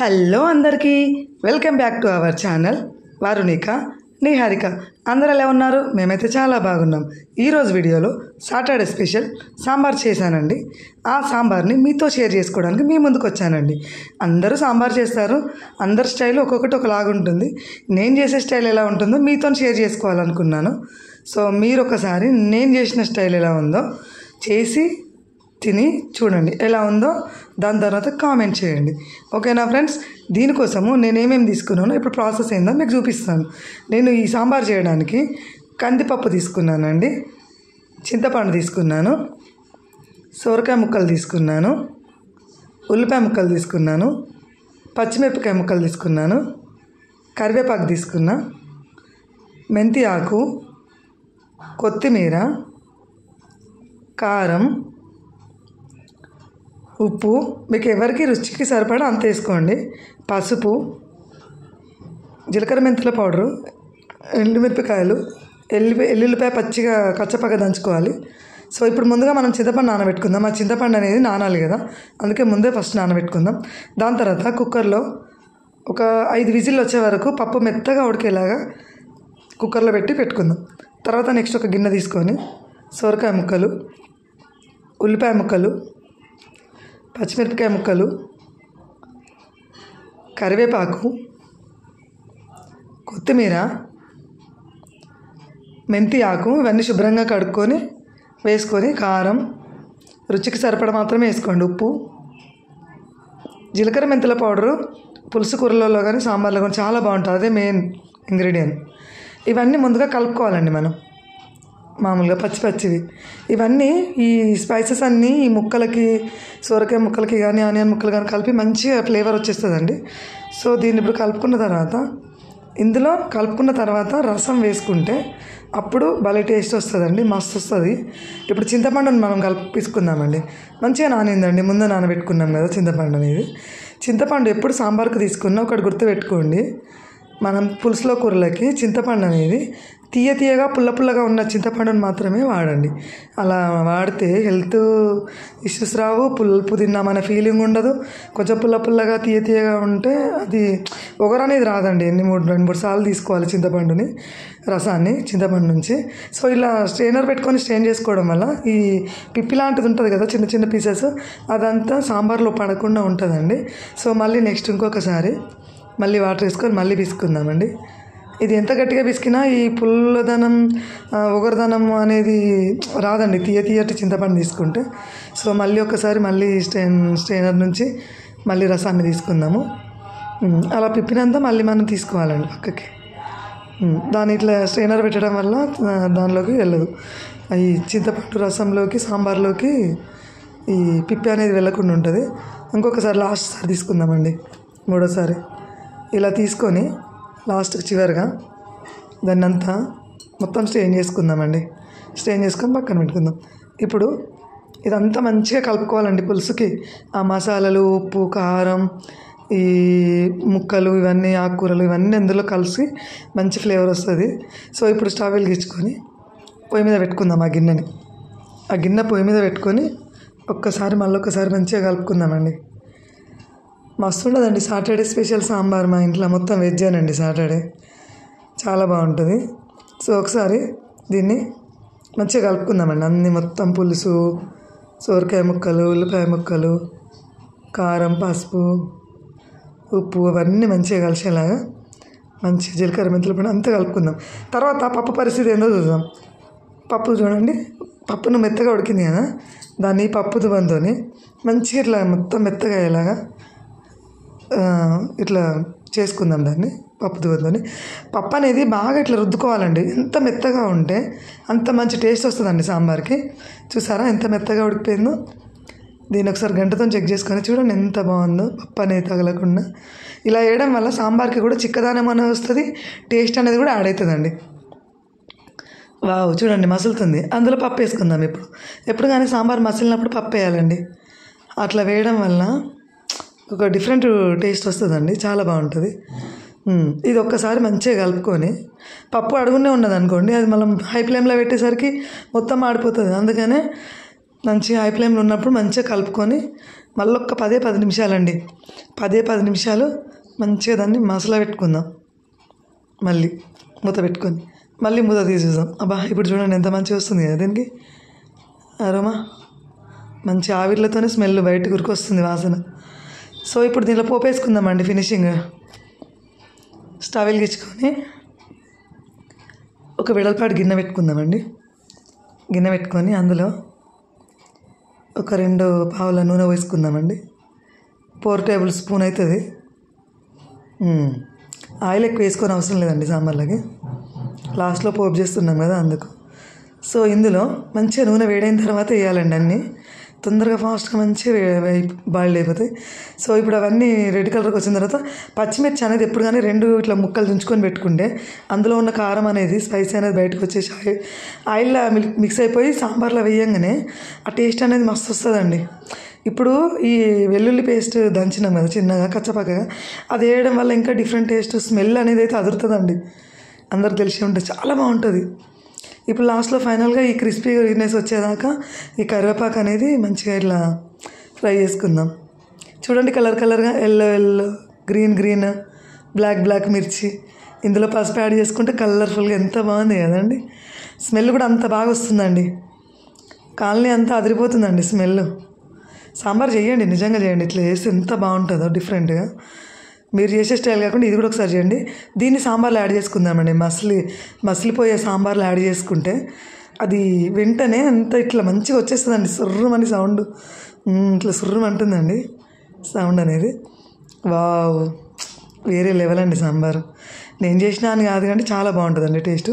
Hello అందరికీ welcome back to our channel Varunika Niharika. అందరూ ఎలా ఉన్నారు? మేమైతే చాలా బాగున్నాం. ఈరోజు వీడియోలో సాటర్డే స్పెషల్ సాంబార్ చేశానండి. ఆ సాంబార్ని మీతో షేర్ చేసుకోవడానికి మీ ముందుకు వచ్చానండి. అందరూ సాంబార్ చేస్తారు, అందరి స్టైల్ ఒక్కొక్కటి ఒకలాగుంటుంది. నేను చేసే స్టైల్ ఎలా ఉంటుందో మీతో షేర్ చేసుకోవాలనుకున్నాను. సో మీరు ఒకసారి నేను చేసిన స్టైల్ ఎలా ఉందో చేసి తిని చూడండి, ఎలా ఉందో దాని తర్వాత కామెంట్ చేయండి. ఓకేనా ఫ్రెండ్స్? దీనికోసము నేను ఏమేమి తీసుకున్నానో ఇప్పుడు ప్రాసెస్ ఏందో మీకు చూపిస్తాను. నేను ఈ సాంబార్ చేయడానికి కందిపప్పు తీసుకున్నానండి, చింతపండు తీసుకున్నాను, సొరకాయ ముక్కలు తీసుకున్నాను, ఉల్లిపాయ ముక్కలు తీసుకున్నాను, పచ్చిమిరపకాయ ముక్కలు తీసుకున్నాను, కరివేపాకు తీసుకున్నా, మెంతి ఆకు, కొత్తిమీర, కారం, ఉప్పు మీకు ఎవరికి రుచికి సరిపడా అంత వేసుకోండి, పసుపు, జీలకర్ర మెంతుల పౌడరు, ఎండుమిరపకాయలు, ఎల్లుల్లిపాయ పచ్చిగా కచ్చపక్క దంచుకోవాలి. సో ఇప్పుడు ముందుగా మనం చింతపండు నానబెట్టుకుందాం. ఆ చింతపండు అనేది నానాలి కదా, అందుకే ముందే ఫస్ట్ నానబెట్టుకుందాం. దాని తర్వాత కుక్కర్లో ఒక 5 విజిల్లు వచ్చే వరకు పప్పు మెత్తగా ఉడికేలాగా కుక్కర్లో పెట్టుకుందాం. తర్వాత నెక్స్ట్ ఒక గిన్నె తీసుకొని సొరకాయ ముక్కలు, ఉల్లిపాయ ముక్కలు, పచ్చిమిరపకాయ ముక్కలు, కరివేపాకు, కొత్తిమీర, మెంతి ఆకు ఇవన్నీ శుభ్రంగా కడుక్కొని వేసుకొని, కారం రుచికి సరిపడా మాత్రమే వేసుకోండి, ఉప్పు, జీలకర్ర మెంతుల పౌడరు పులుసు కూరలలో కానీ సాంబార్లో కానీ చాలా బాగుంటుంది, అదే మెయిన్ ఇంగ్రీడియంట్. ఇవన్నీ ముందుగా కలుపుకోవాలండి మనం, మామూలుగా పచ్చివి. ఇవన్నీ ఈ స్పైసెస్ అన్నీ ఈ ముక్కలకి, సొరకాయ ముక్కలకి కానీ ఆనియన్ ముక్కలు కానీ కలిపి మంచిగా ఫ్లేవర్ వచ్చేస్తుందండి. సో దీన్ని ఇప్పుడు కలుపుకున్న తర్వాత రసం వేసుకుంటే అప్పుడు భలే టేస్ట్ వస్తుందండి, మస్తు వస్తుంది. ఇప్పుడు చింతపండుని మనం కలిపిసుకుందామండి. మంచిగా నానిందండి, ముందు నానబెట్టుకున్నాం కదా చింతపండు అనేది. చింతపండు ఎప్పుడు సాంబార్కి తీసుకున్నా ఒకటి గుర్తుపెట్టుకోండి, మనం పులుసులో కూరలకి చింతపండు అనేది తీయగా పుల్లగా ఉన్న చింతపండుని మాత్రమే వాడండి. అలా వాడితే హెల్త్ ఇష్యూస్ రావు, పులుపు తిన్నామనే ఫీలింగ్ ఉండదు. కొంచెం పుల్లగా తీయగా ఉంటే అది ఒగరు అనేది రాదండి. 2-3 సార్లు తీసుకోవాలి చింతపండుని, రసాన్ని చింతపండు నుంచి. సో ఇలా స్ట్రెయినర్ పెట్టుకొని స్ట్రెయిన్ చేసుకోవడం వల్ల ఈ పిప్పి లాంటిది ఉంటుంది కదా, చిన్న పీసెస్, అదంతా సాంబార్లో పడకుండా ఉంటుందండి. సో మళ్ళీ నెక్స్ట్ ఇంకొకసారి మళ్ళీ వాటర్ వేసుకొని మళ్ళీ పిసుకుందామండి. ఇది ఎంత గట్టిగా పిసికినా ఈ పుల్లదనం ఒగరదనం అనేది రాదండి తీయటి చింతపండు తీసుకుంటే. సో మళ్ళీ ఒకసారి మళ్ళీ స్ట్రెయినర్ నుంచి మళ్ళీ రసాన్ని తీసుకుందాము. అలా పిప్పినంతా మళ్ళీ మనం తీసుకోవాలండి పక్కకి. దాన్ని ఇట్లా స్ట్రెయినర్ పెట్టడం వల్ల దానిలోకి వెళ్ళదు, ఈ చింతపండు రసంలోకి సాంబార్లోకి ఈ పిప్పి అనేది వెళ్ళకుండా ఉంటుంది. ఇంకొకసారి లాస్ట్ సారి తీసుకుందామండి, మూడోసారి ఇలా తీసుకొని లాస్ట్కి చివరిగా దాన్ని అంతా మొత్తం స్ట్రెయిన్ చేసుకుందామండి. స్ట్రెయిన్ చేసుకొని పక్కన పెట్టుకుందాం. ఇప్పుడు ఇదంతా మంచిగా కలుపుకోవాలండి పులుసుకి. ఆ మసాలాలు, ఉప్పు, కారం, ఈ ముక్కలు ఇవన్నీ, ఆకుకూరలు ఇవన్నీ అందులో కలిసి మంచి ఫ్లేవర్ వస్తుంది. సో ఇప్పుడు స్టవ్ వెలిగించుకొని పొయ్యి మీద పెట్టుకుందాం ఆ గిన్నెని. ఆ గిన్నె పొయ్యి మీద పెట్టుకొని మళ్ళొకసారి మంచిగా కలుపుకుందామండి. మస్తు ఉండదండి సాటర్డే స్పెషల్ సాంబార్. మా ఇంట్లో మొత్తం వెజ్జేనండి సాటర్డే, చాలా బాగుంటుంది. సో ఒకసారి దీన్ని మంచిగా కలుపుకుందామండి. అన్నీ మొత్తం పులుసు, సొరకాయ ముక్కలు, ఉల్లిపాయ ముక్కలు, కారం, పసుపు, ఉప్పు అవన్నీ మంచిగా కలిసేలాగా మంచిగా జీలకర్ర మెంతులు పడి అంతా కలుపుకుందాం. తర్వాత పప్పు పరిస్థితి ఏందో చూద్దాం. పప్పు చూడండి, పప్పును మెత్తగా ఉడికింది కదా, దాన్ని పప్పు దువ్వంతోని మంచిగా ఇట్లా మొత్తం మెత్తగా అయ్యేలాగా ఇట్లా చేసుకుందాం దాన్ని పప్పు దువ్వంతోని. పప్పు అనేది బాగా ఇట్లా రుద్దుకోవాలండి. ఎంత మెత్తగా ఉంటే అంత మంచి టేస్ట్ వస్తుందండి సాంబార్కి. చూసారా ఎంత మెత్తగా ఉడికిపోయిందో? దీన్ని ఒకసారి గంటతో చెక్ చేసుకొని చూడండి ఎంత బాగుందో, పప్పు అనేది తగలకుండా. ఇలా వేయడం వల్ల సాంబార్కి కూడా చిక్కదనం అనేది వస్తుంది, టేస్ట్ అనేది కూడా యాడ్ అవుతుందండి. వావ్, చూడండి మసులుతుంది. అందులో పప్పు వేసుకుందాం. ఎప్పుడు కానీ సాంబార్ మసిలినప్పుడు పప్పు వేయాలండి. అట్లా వేయడం వల్ల ఒక డిఫరెంట్ టేస్ట్ వస్తుందండి, చాలా బాగుంటుంది. ఇది ఒక్కసారి మంచిగా కలుపుకొని, పప్పు అడుగునే ఉన్నది అనుకోండి, అది మనం హై ఫ్లేమ్లో పెట్టేసరికి మొత్తం ఆడిపోతుంది. అందుకనే మంచిగా హై ఫ్లేమ్లో ఉన్నప్పుడు మంచిగా కలుపుకొని మళ్ళీ ఒక్క 10 నిమిషాలండి. 10 నిమిషాలు మంచిగా దాన్ని మసాలా పెట్టుకుందాం. మళ్ళీ మూత పెట్టుకొని మళ్ళీ మూత తీసి చూద్దాం. అబ్బా ఇప్పుడు చూడండి ఎంత మంచిగా వస్తుంది కదా దీనికి అరోమా. మంచి ఆవిర్లతోనే స్మెల్ బయటకు ఉరికొస్తుంది వాసన. సో ఇప్పుడు దీనిలో పోపు వేసుకుందామండి. ఫినిషింగ్ స్టవ్ వెలిగించుకొని ఒక వెడల్పాటి గిన్నె పెట్టుకుందామండి. గిన్నె పెట్టుకొని అందులో ఒక 2 పావుల నూనె వేసుకుందామండి. 4 టేబుల్ స్పూన్ అవుతుంది. ఆయిల్ ఎక్కువ వేసుకొని అవసరం లేదండి సాంబార్లకి, లాస్ట్లో పోపు చేస్తున్నాం కదా అందుకు. సో ఇందులో మంచిగా నూనె వేడైన తర్వాత వేయాలండి. అన్నీ తొందరగా ఫాస్ట్గా మంచిగా బాయిల్డ్ అయిపోతాయి. సో ఇప్పుడు అవన్నీ రెడ్ కలర్కి వచ్చిన తర్వాత పచ్చిమిర్చి అనేది ఎప్పుడు కానీ 2 ఇట్లా ముక్కలు తుంచుకొని పెట్టుకుంటే అందులో ఉన్న కారం అనేది స్పైసీ అనేది బయటకు వచ్చేసి ఆయిల్లో మిక్స్ అయిపోయి సాంబార్లో వేయంగానే ఆ టేస్ట్ అనేది మస్తు వస్తుందండి. ఇప్పుడు ఈ వెల్లుల్లి పేస్ట్ దంచినాం కదా చిన్నగా కచ్చపక్కగా, అది వేయడం వల్ల ఇంకా డిఫరెంట్ టేస్ట్ స్మెల్ అనేది అయితే అదురుతుందండి. అందరికి తెలిసి ఉంటుంది, చాలా బాగుంటుంది. ఇప్పుడు లాస్ట్లో ఫైనల్గా ఈ క్రిస్పీనెస్ వచ్చేదాకా ఈ కరివేపాకు అనేది మంచిగా ఇట్లా ఫ్రై చేసుకుందాం. చూడండి కలర్గా ఎల్లో గ్రీన్ బ్లాక్ మిర్చి, ఇందులో పసుపు యాడ్ చేసుకుంటే కలర్ఫుల్గా ఎంత బాగుంది కదండి. స్మెల్ కూడా అంత బాగా వస్తుందండి. కాలనీ అంతా అదిరిపోతుందండి స్మెల్. సాంబార్ చేయండి, నిజంగా చేయండి. ఇట్లా చేస్తే ఎంత బాగుంటుందో డిఫరెంట్గా. మీరు చేసే స్టైల్ కాకుండా ఇది కూడా ఒకసారి చేయండి. దీన్ని సాంబార్లో యాడ్ చేసుకుందామండి. మసిలిపోయే సాంబార్లో యాడ్ చేసుకుంటే అది వెంటనే అంత ఇట్లా మంచిగా వచ్చేస్తుందండి. సుర్రమని సౌండ్, ఇట్లా సుర్రమంటుందండి సౌండ్ అనేది. వావ్, వేరే లెవెల్ అండి సాంబారు. నేను చేసినా అని కాదు కానీ చాలా బాగుంటుందండి టేస్ట్.